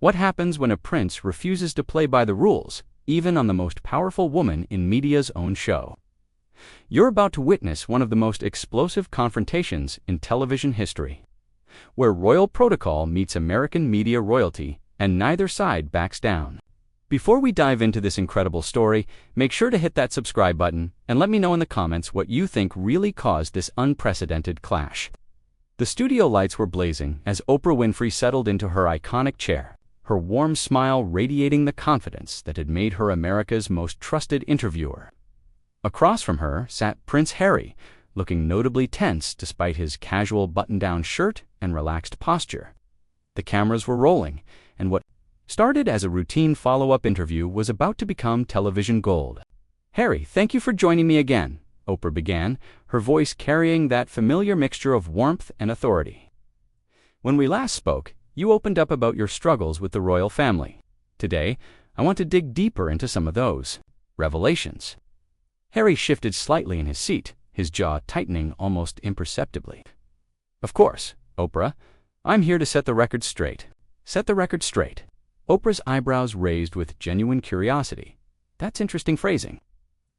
What happens when a prince refuses to play by the rules, even on the most powerful woman in media's own show? You're about to witness one of the most explosive confrontations in television history, where royal protocol meets American media royalty, and neither side backs down. Before we dive into this incredible story, make sure to hit that subscribe button and let me know in the comments what you think really caused this unprecedented clash. The studio lights were blazing as Oprah Winfrey settled into her iconic chair, her warm smile radiating the confidence that had made her America's most trusted interviewer. Across from her sat Prince Harry, looking notably tense despite his casual button-down shirt and relaxed posture. The cameras were rolling, and what started as a routine follow-up interview was about to become television gold. "Harry, thank you for joining me again," Oprah began, her voice carrying that familiar mixture of warmth and authority. "When we last spoke, you opened up about your struggles with the royal family. Today, I want to dig deeper into some of those revelations." Harry shifted slightly in his seat, his jaw tightening almost imperceptibly. "Of course, Oprah. I'm here to set the record straight." "Set the record straight." Oprah's eyebrows raised with genuine curiosity. "That's interesting phrasing.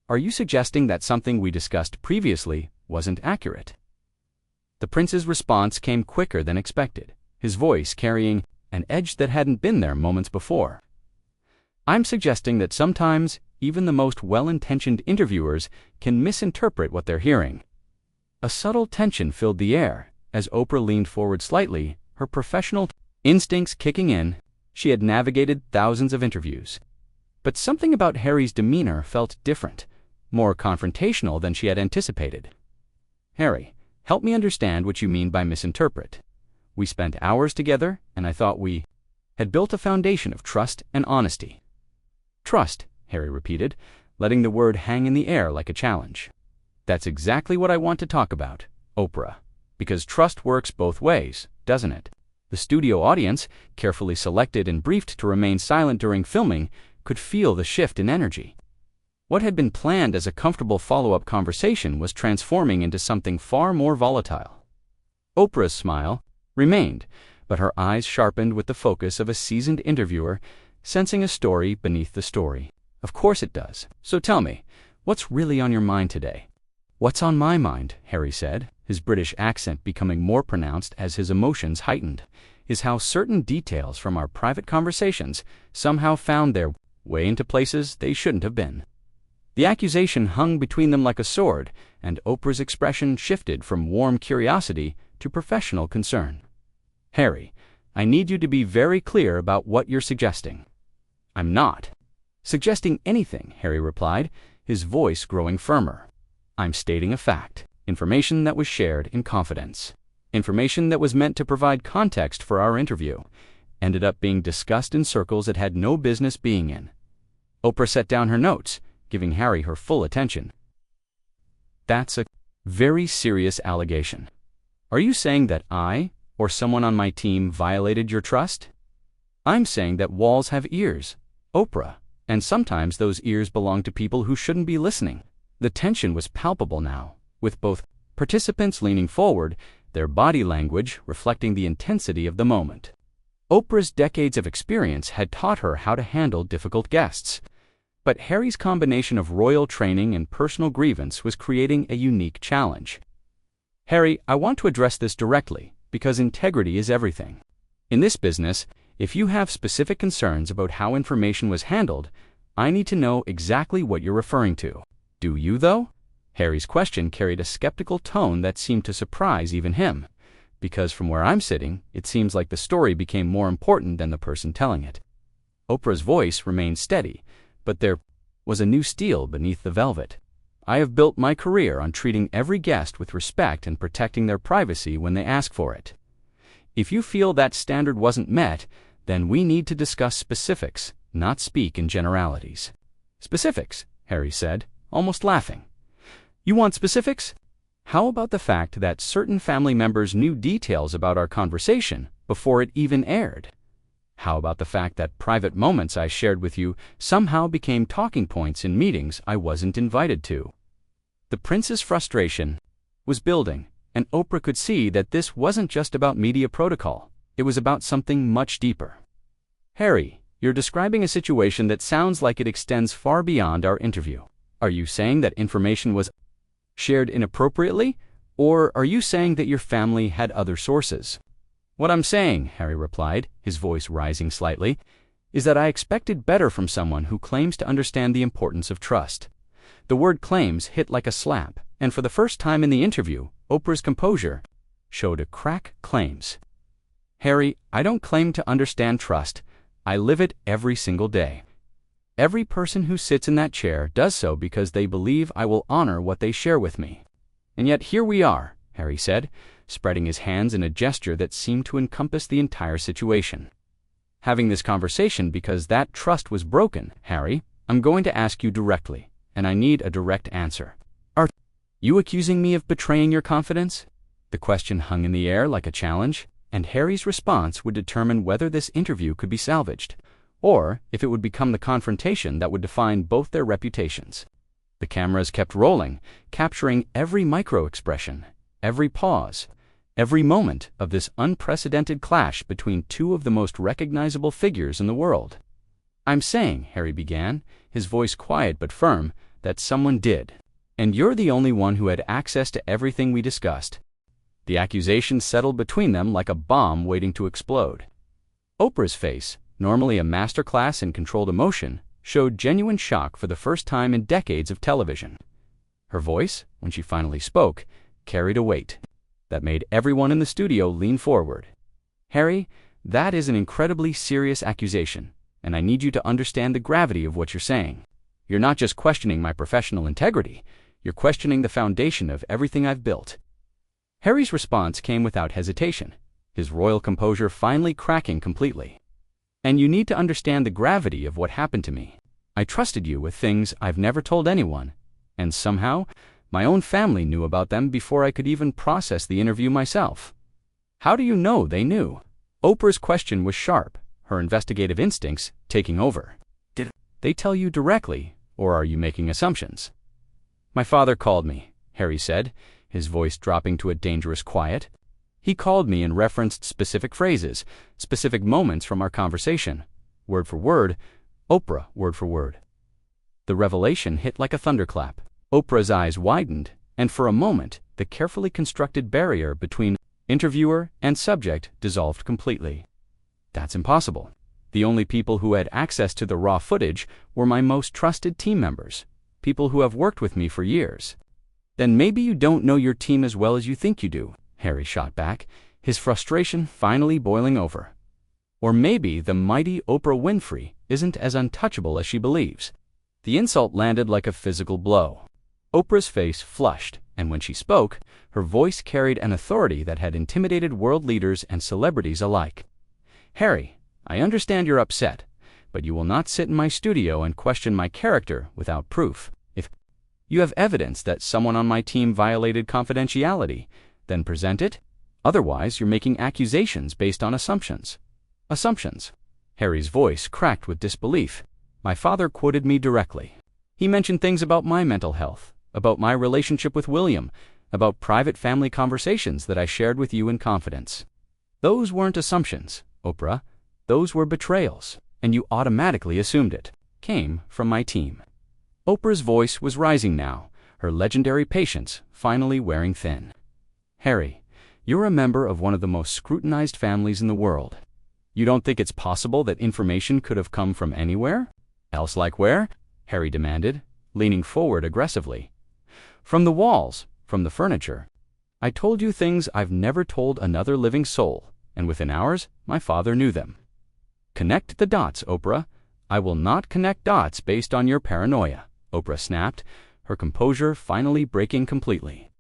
Are you suggesting that something we discussed previously wasn't accurate?" The prince's response came quicker than expected, his voice carrying an edge that hadn't been there moments before. "I'm suggesting that sometimes even the most well-intentioned interviewers can misinterpret what they're hearing." A subtle tension filled the air as Oprah leaned forward slightly, her professional instincts kicking in. She had navigated thousands of interviews. But something about Harry's demeanor felt different, more confrontational than she had anticipated. "Harry, help me understand what you mean by misinterpret. We spent hours together, and I thought we had built a foundation of trust and honesty." "Trust," Harry repeated, letting the word hang in the air like a challenge. "That's exactly what I want to talk about, Oprah, because trust works both ways, doesn't it?" The studio audience, carefully selected and briefed to remain silent during filming, could feel the shift in energy. What had been planned as a comfortable follow-up conversation was transforming into something far more volatile. Oprah's smile remained, but her eyes sharpened with the focus of a seasoned interviewer, sensing a story beneath the story. "Of course it does. So tell me, what's really on your mind today?" "What's on my mind," Harry said, his British accent becoming more pronounced as his emotions heightened, "is how certain details from our private conversations somehow found their way into places they shouldn't have been." The accusation hung between them like a sword, and Oprah's expression shifted from warm curiosity to professional concern. "Harry, I need you to be very clear about what you're suggesting." "I'm not suggesting anything," Harry replied, his voice growing firmer. "I'm stating a fact, information that was shared in confidence, information that was meant to provide context for our interview, ended up being discussed in circles it had no business being in." Oprah set down her notes, giving Harry her full attention. "That's a very serious allegation. Are you saying that I, or someone on my team, violated your trust?" "I'm saying that walls have ears, Oprah, and sometimes those ears belong to people who shouldn't be listening." The tension was palpable now, with both participants leaning forward, their body language reflecting the intensity of the moment. Oprah's decades of experience had taught her how to handle difficult guests, but Harry's combination of royal training and personal grievance was creating a unique challenge. "Harry, I want to address this directly, because integrity is everything. In this business, if you have specific concerns about how information was handled, I need to know exactly what you're referring to. Do you, though?" Harry's question carried a skeptical tone that seemed to surprise even him, because from where I'm sitting, it seems like the story became more important than the person telling it. Oprah's voice remained steady, but there was a new steel beneath the velvet. "I have built my career on treating every guest with respect and protecting their privacy when they ask for it. If you feel that standard wasn't met, then we need to discuss specifics, not speak in generalities." "Specifics," Harry said, almost laughing. "You want specifics? How about the fact that certain family members knew details about our conversation before it even aired? How about the fact that private moments I shared with you somehow became talking points in meetings I wasn't invited to?" The prince's frustration was building, and Oprah could see that this wasn't just about media protocol. It was about something much deeper. Harry, you're describing a situation that sounds like it extends far beyond our interview. Are you saying that information was shared inappropriately, or are you saying that your family had other sources? What I'm saying, Harry replied, his voice rising slightly, is that I expected better from someone who claims to understand the importance of trust. The word claims hit like a slap, and for the first time in the interview, Oprah's composure showed a crack. Claims. Harry, I don't claim to understand trust. I live it every single day. Every person who sits in that chair does so because they believe I will honor what they share with me. And yet here we are, Harry said, spreading his hands in a gesture that seemed to encompass the entire situation. Having this conversation because that trust was broken. Harry, I'm going to ask you directly, and I need a direct answer. Are you accusing me of betraying your confidence? The question hung in the air like a challenge, and Harry's response would determine whether this interview could be salvaged, or if it would become the confrontation that would define both their reputations. The cameras kept rolling, capturing every micro-expression, every pause, every moment of this unprecedented clash between two of the most recognizable figures in the world. I'm saying, Harry began, his voice quiet but firm, that someone did. And you're the only one who had access to everything we discussed. The accusation settled between them like a bomb waiting to explode. Oprah's face, normally a masterclass in controlled emotion, showed genuine shock for the first time in decades of television. Her voice, when she finally spoke, carried a weight that made everyone in the studio lean forward. Harry, that is an incredibly serious accusation, and I need you to understand the gravity of what you're saying. You're not just questioning my professional integrity, you're questioning the foundation of everything I've built. Harry's response came without hesitation, his royal composure finally cracking completely. And you need to understand the gravity of what happened to me. I trusted you with things I've never told anyone, and somehow, my own family knew about them before I could even process the interview myself. How do you know they knew? Oprah's question was sharp, her investigative instincts taking over. Did they tell you directly, or are you making assumptions? My father called me, Harry said, his voice dropping to a dangerous quiet. He called me and referenced specific phrases, specific moments from our conversation. Word for word, Oprah, word for word. The revelation hit like a thunderclap. Oprah's eyes widened, and for a moment, the carefully constructed barrier between interviewer and subject dissolved completely. That's impossible. The only people who had access to the raw footage were my most trusted team members, people who have worked with me for years. Then maybe you don't know your team as well as you think you do, Harry shot back, his frustration finally boiling over. Or maybe the mighty Oprah Winfrey isn't as untouchable as she believes. The insult landed like a physical blow. Oprah's face flushed, and when she spoke, her voice carried an authority that had intimidated world leaders and celebrities alike. Harry, I understand you're upset, but you will not sit in my studio and question my character without proof. If you have evidence that someone on my team violated confidentiality, then present it. Otherwise, you're making accusations based on assumptions. Assumptions. Harry's voice cracked with disbelief. My father quoted me directly. He mentioned things about my mental health, about my relationship with William, about private family conversations that I shared with you in confidence. Those weren't assumptions, Oprah. Those were betrayals, and you automatically assumed it came from my team. Oprah's voice was rising now, her legendary patience finally wearing thin. Harry, you're a member of one of the most scrutinized families in the world. You don't think it's possible that information could have come from anywhere? Else like where? Harry demanded, leaning forward aggressively. From the walls, from the furniture. I told you things I've never told another living soul, and within hours, my father knew them. Connect the dots, Oprah. I will not connect dots based on your paranoia, Oprah snapped, her composure finally breaking completely.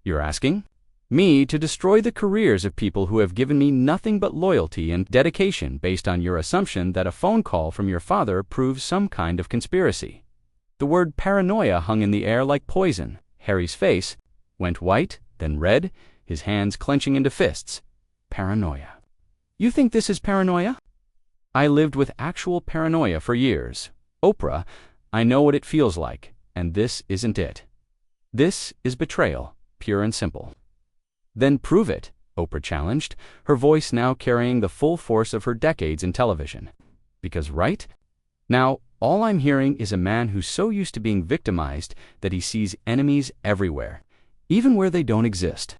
You're asking me to destroy the careers of people who have given me nothing but loyalty and dedication based on your assumption that a phone call from your father proves some kind of conspiracy. The word paranoia hung in the air like poison. Harry's face went white, then red, his hands clenching into fists. Paranoia. You think this is paranoia? I lived with actual paranoia for years. Oprah, I know what it feels like, and this isn't it. This is betrayal, pure and simple. Then prove it, Oprah challenged, her voice now carrying the full force of her decades in television. Because right now, all I'm hearing is a man who's so used to being victimized that he sees enemies everywhere, even where they don't exist.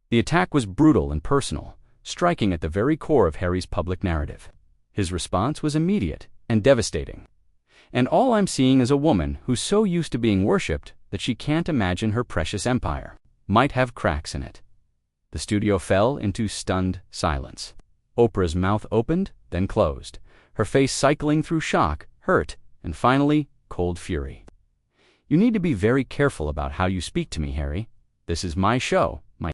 The attack was brutal and personal, striking at the very core of Harry's public narrative. His response was immediate and devastating. And all I'm seeing is a woman who's so used to being worshipped that she can't imagine her precious empire might have cracks in it. The studio fell into stunned silence. Oprah's mouth opened, then closed, her face cycling through shock, hurt, and finally, cold fury. You need to be very careful about how you speak to me, Harry. This is my show, my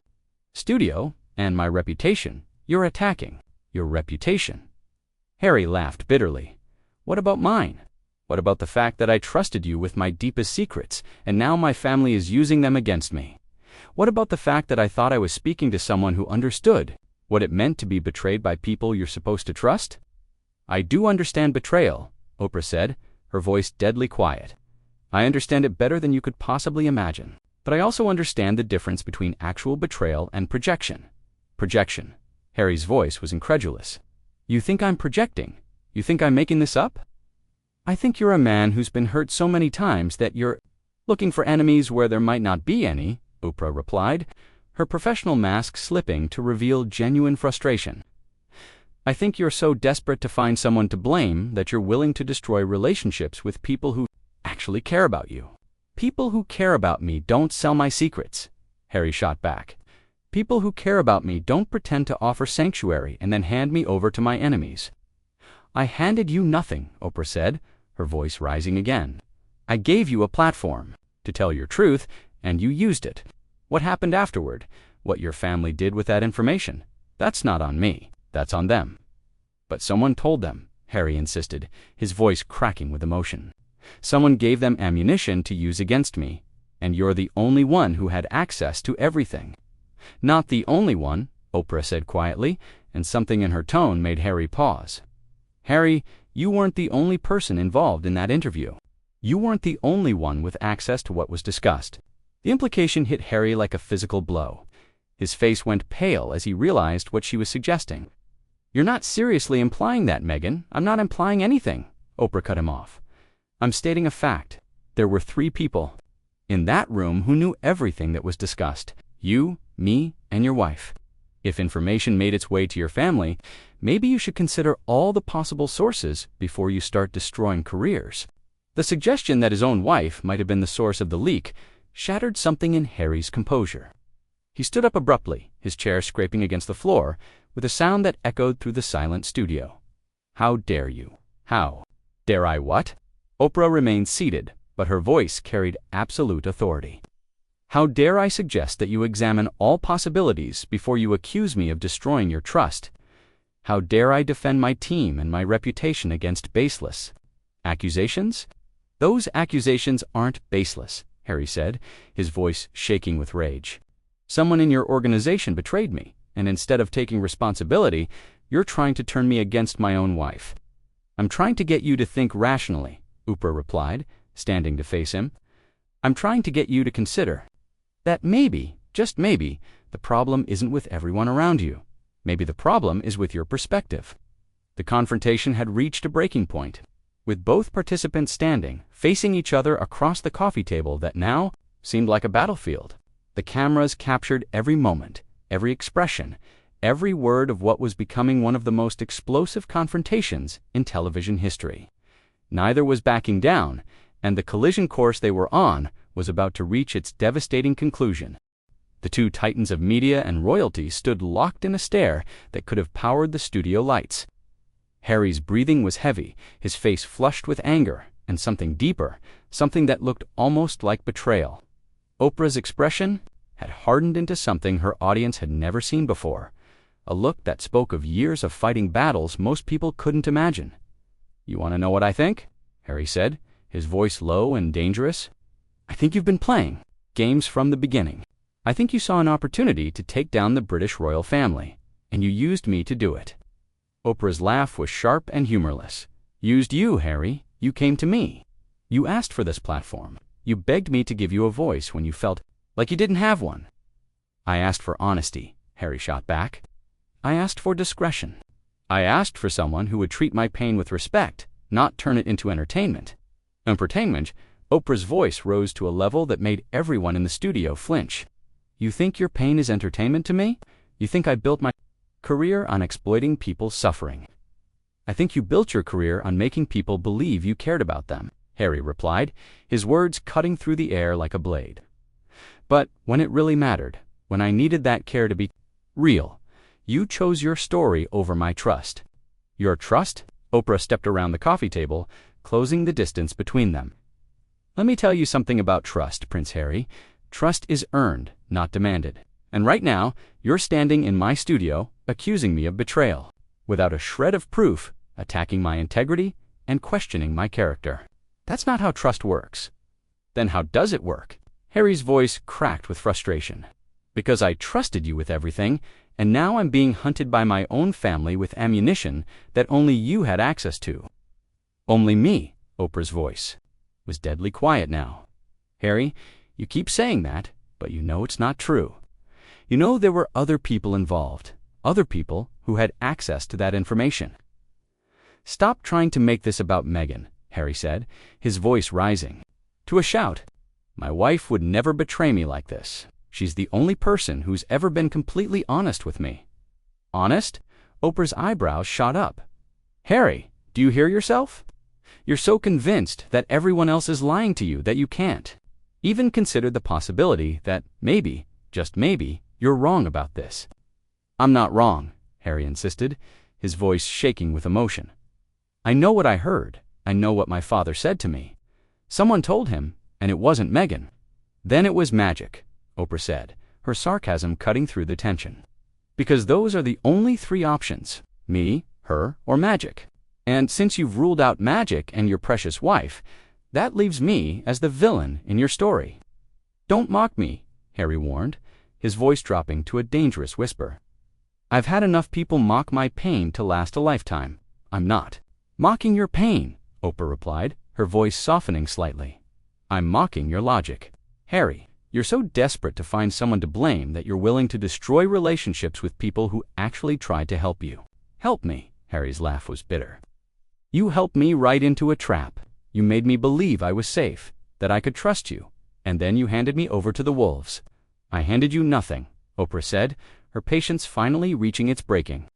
studio, and my reputation. You're attacking your reputation. Harry laughed bitterly. What about mine? What about the fact that I trusted you with my deepest secrets, and now my family is using them against me? What about the fact that I thought I was speaking to someone who understood what it meant to be betrayed by people you're supposed to trust? I do understand betrayal, Oprah said, her voice deadly quiet. I understand it better than you could possibly imagine. But I also understand the difference between actual betrayal and projection. Projection. Harry's voice was incredulous. You think I'm projecting? You think I'm making this up? I think you're a man who's been hurt so many times that you're looking for enemies where there might not be any, Oprah replied, her professional mask slipping to reveal genuine frustration. I think you're so desperate to find someone to blame that you're willing to destroy relationships with people who actually care about you. People who care about me don't sell my secrets, Harry shot back. People who care about me don't pretend to offer sanctuary and then hand me over to my enemies. I handed you nothing, Oprah said, her voice rising again. I gave you a platform to tell your truth, and you used it. What happened afterward? What your family did with that information? That's not on me. That's on them. But someone told them, Harry insisted, his voice cracking with emotion. Someone gave them ammunition to use against me, and you're the only one who had access to everything. Not the only one, Oprah said quietly, and something in her tone made Harry pause. Harry, you weren't the only person involved in that interview. You weren't the only one with access to what was discussed. The implication hit Harry like a physical blow. His face went pale as he realized what she was suggesting. You're not seriously implying that, Meghan. I'm not implying anything, Oprah cut him off. I'm stating a fact. There were 3 people in that room who knew everything that was discussed. You, me, and your wife. If information made its way to your family, maybe you should consider all the possible sources before you start destroying careers. The suggestion that his own wife might have been the source of the leak shattered something in Harry's composure. He stood up abruptly, his chair scraping against the floor, with a sound that echoed through the silent studio. How dare you? How dare I what? Oprah remained seated, but her voice carried absolute authority. How dare I suggest that you examine all possibilities before you accuse me of destroying your trust? How dare I defend my team and my reputation against baseless accusations? Those accusations aren't baseless, Harry said, his voice shaking with rage. Someone in your organization betrayed me, and instead of taking responsibility, you're trying to turn me against my own wife. I'm trying to get you to think rationally, Oprah replied, standing to face him. I'm trying to get you to consider that maybe, just maybe, the problem isn't with everyone around you. Maybe the problem is with your perspective. The confrontation had reached a breaking point, with both participants standing, facing each other across the coffee table that now seemed like a battlefield. The cameras captured every moment, every expression, every word of what was becoming one of the most explosive confrontations in television history. Neither was backing down, and the collision course they were on was about to reach its devastating conclusion. The 2 titans of media and royalty stood locked in a stare that could have powered the studio lights. Harry's breathing was heavy, his face flushed with anger, and something deeper, something that looked almost like betrayal. Oprah's expression had hardened into something her audience had never seen before, a look that spoke of years of fighting battles most people couldn't imagine. You want to know what I think? Harry said, his voice low and dangerous. I think you've been playing games from the beginning. I think you saw an opportunity to take down the British royal family, and you used me to do it. Oprah's laugh was sharp and humorless. Used you, Harry. You came to me. You asked for this platform. You begged me to give you a voice when you felt like you didn't have one. I asked for honesty, Harry shot back. I asked for discretion. I asked for someone who would treat my pain with respect, not turn it into entertainment. Entertainment? Oprah's voice rose to a level that made everyone in the studio flinch. You think your pain is entertainment to me? You think I built my career on exploiting people's suffering? I think you built your career on making people believe you cared about them, Harry replied, his words cutting through the air like a blade. But when it really mattered, when I needed that care to be real, you chose your story over my trust. Your trust? Oprah stepped around the coffee table, closing the distance between them. Let me tell you something about trust, Prince Harry. Trust is earned, not demanded. And right now, you're standing in my studio, accusing me of betrayal, without a shred of proof, attacking my integrity, and questioning my character. That's not how trust works. Then how does it work? Harry's voice cracked with frustration. Because I trusted you with everything, and now I'm being hunted by my own family with ammunition that only you had access to. Only me, Oprah's voice was deadly quiet now. Harry, you keep saying that, but you know it's not true. You know there were other people involved, other people who had access to that information. Stop trying to make this about Meghan, Harry said, his voice rising to a shout. My wife would never betray me like this. She's the only person who's ever been completely honest with me. Honest? Oprah's eyebrows shot up. Harry, do you hear yourself? You're so convinced that everyone else is lying to you that you can't even consider the possibility that maybe, just maybe, you're wrong about this. I'm not wrong, Harry insisted, his voice shaking with emotion. I know what I heard. I know what my father said to me. Someone told him, and it wasn't Meghan. Then it was magic, Oprah said, her sarcasm cutting through the tension. Because those are the only three options, me, her, or magic. And since you've ruled out magic and your precious wife, that leaves me as the villain in your story. Don't mock me, Harry warned, his voice dropping to a dangerous whisper. I've had enough people mock my pain to last a lifetime. I'm not mocking your pain, Oprah replied, her voice softening slightly. I'm mocking your logic. Harry, you're so desperate to find someone to blame that you're willing to destroy relationships with people who actually tried to help you. Help me, Harry's laugh was bitter. You helped me right into a trap. You made me believe I was safe, that I could trust you, and then you handed me over to the wolves. I handed you nothing, Oprah said, her patience finally reaching its breaking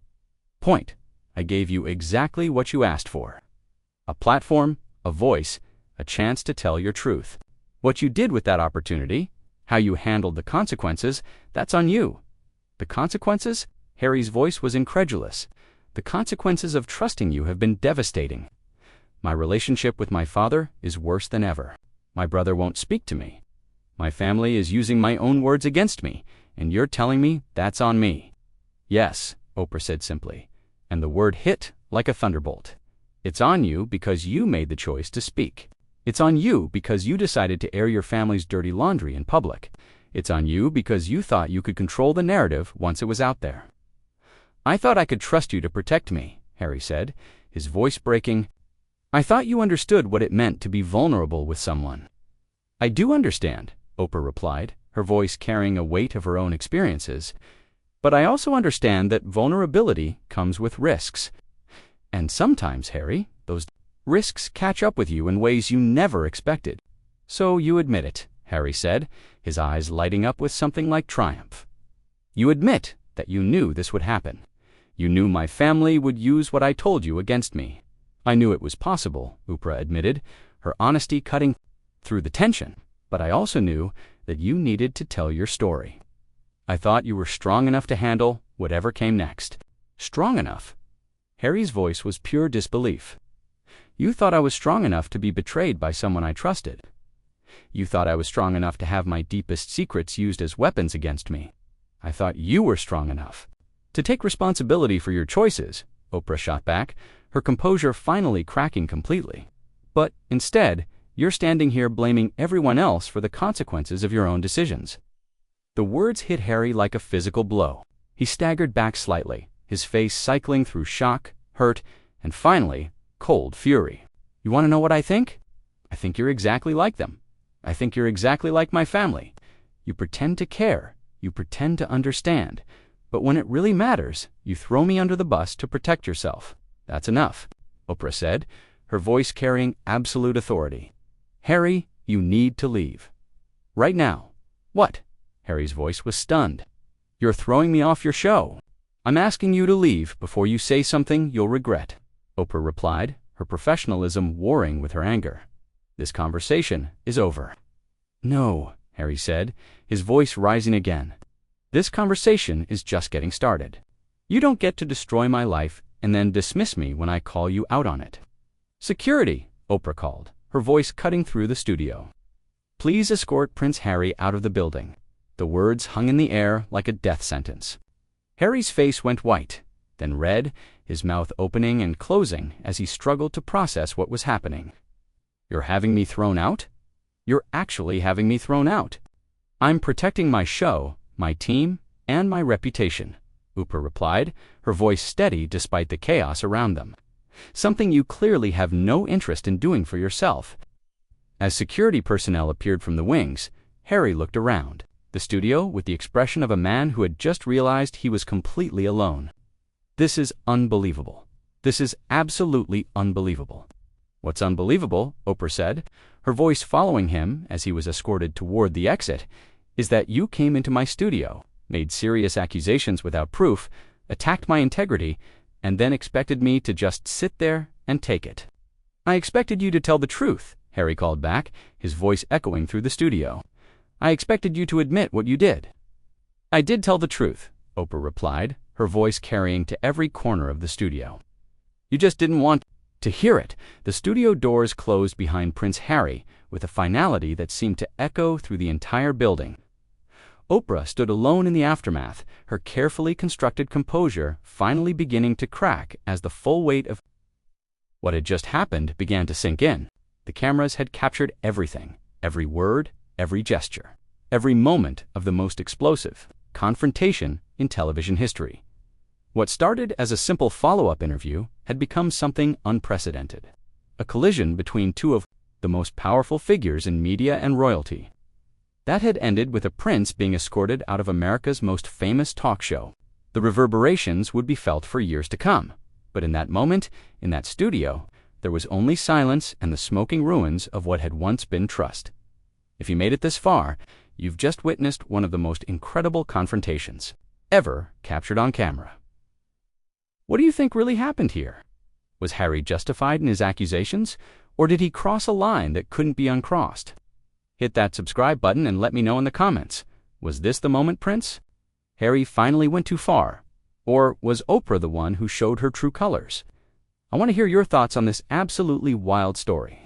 point. I gave you exactly what you asked for. A platform, a voice, a chance to tell your truth. What you did with that opportunity, how you handled the consequences, that's on you. The consequences? Harry's voice was incredulous. The consequences of trusting you have been devastating. My relationship with my father is worse than ever. My brother won't speak to me. My family is using my own words against me, and you're telling me that's on me. Yes, Oprah said simply, and the word hit like a thunderbolt. It's on you because you made the choice to speak. It's on you because you decided to air your family's dirty laundry in public. It's on you because you thought you could control the narrative once it was out there. I thought I could trust you to protect me, Harry said, his voice breaking. I thought you understood what it meant to be vulnerable with someone. I do understand, Oprah replied, her voice carrying a weight of her own experiences. But I also understand that vulnerability comes with risks. And sometimes, Harry, those risks catch up with you in ways you never expected. So you admit it, Harry said, his eyes lighting up with something like triumph. You admit that you knew this would happen. You knew my family would use what I told you against me. I knew it was possible, Oprah admitted, her honesty cutting through the tension. But I also knew that you needed to tell your story. I thought you were strong enough to handle whatever came next. Strong enough? Harry's voice was pure disbelief. You thought I was strong enough to be betrayed by someone I trusted. You thought I was strong enough to have my deepest secrets used as weapons against me. I thought you were strong enough to take responsibility for your choices, Oprah shot back, her composure finally cracking completely. But instead, you're standing here blaming everyone else for the consequences of your own decisions. The words hit Harry like a physical blow. He staggered back slightly, his face cycling through shock, hurt, and finally, cold fury. You want to know what I think? I think you're exactly like them. I think you're exactly like my family. You pretend to care. You pretend to understand. But when it really matters, you throw me under the bus to protect yourself. That's enough, Oprah said, her voice carrying absolute authority. Harry, you need to leave. Right now. What? Harry's voice was stunned. You're throwing me off your show. I'm asking you to leave before you say something you'll regret, Oprah replied, her professionalism warring with her anger. This conversation is over. No, Harry said, his voice rising again. This conversation is just getting started. You don't get to destroy my life and then dismiss me when I call you out on it. Security, Oprah called, her voice cutting through the studio. Please escort Prince Harry out of the building. The words hung in the air like a death sentence. Harry's face went white, then red, his mouth opening and closing as he struggled to process what was happening. You're having me thrown out? You're actually having me thrown out. I'm protecting my show, my team, and my reputation, Oprah replied, her voice steady despite the chaos around them. Something you clearly have no interest in doing for yourself. As security personnel appeared from the wings, Harry looked around the studio with the expression of a man who had just realized he was completely alone. This is unbelievable. This is absolutely unbelievable. What's unbelievable, Oprah said, her voice following him as he was escorted toward the exit, is that you came into my studio, made serious accusations without proof, attacked my integrity, and then expected me to just sit there and take it. I expected you to tell the truth, Harry called back, his voice echoing through the studio. I expected you to admit what you did. I did tell the truth, Oprah replied, her voice carrying to every corner of the studio. You just didn't want to hear it. The studio doors closed behind Prince Harry with a finality that seemed to echo through the entire building. Oprah stood alone in the aftermath, her carefully constructed composure finally beginning to crack as the full weight of what had just happened began to sink in. The cameras had captured everything, every word, every gesture, every moment of the most explosive confrontation in television history. What started as a simple follow-up interview had become something unprecedented, a collision between two of the most powerful figures in media and royalty. That had ended with a prince being escorted out of America's most famous talk show. The reverberations would be felt for years to come, but in that moment, in that studio, there was only silence and the smoking ruins of what had once been trust. If you made it this far, you've just witnessed one of the most incredible confrontations ever captured on camera. What do you think really happened here? Was Harry justified in his accusations, or did he cross a line that couldn't be uncrossed? Hit that subscribe button and let me know in the comments. Was this the moment, Prince? Harry finally went too far? Or was Oprah the one who showed her true colors? I want to hear your thoughts on this absolutely wild story.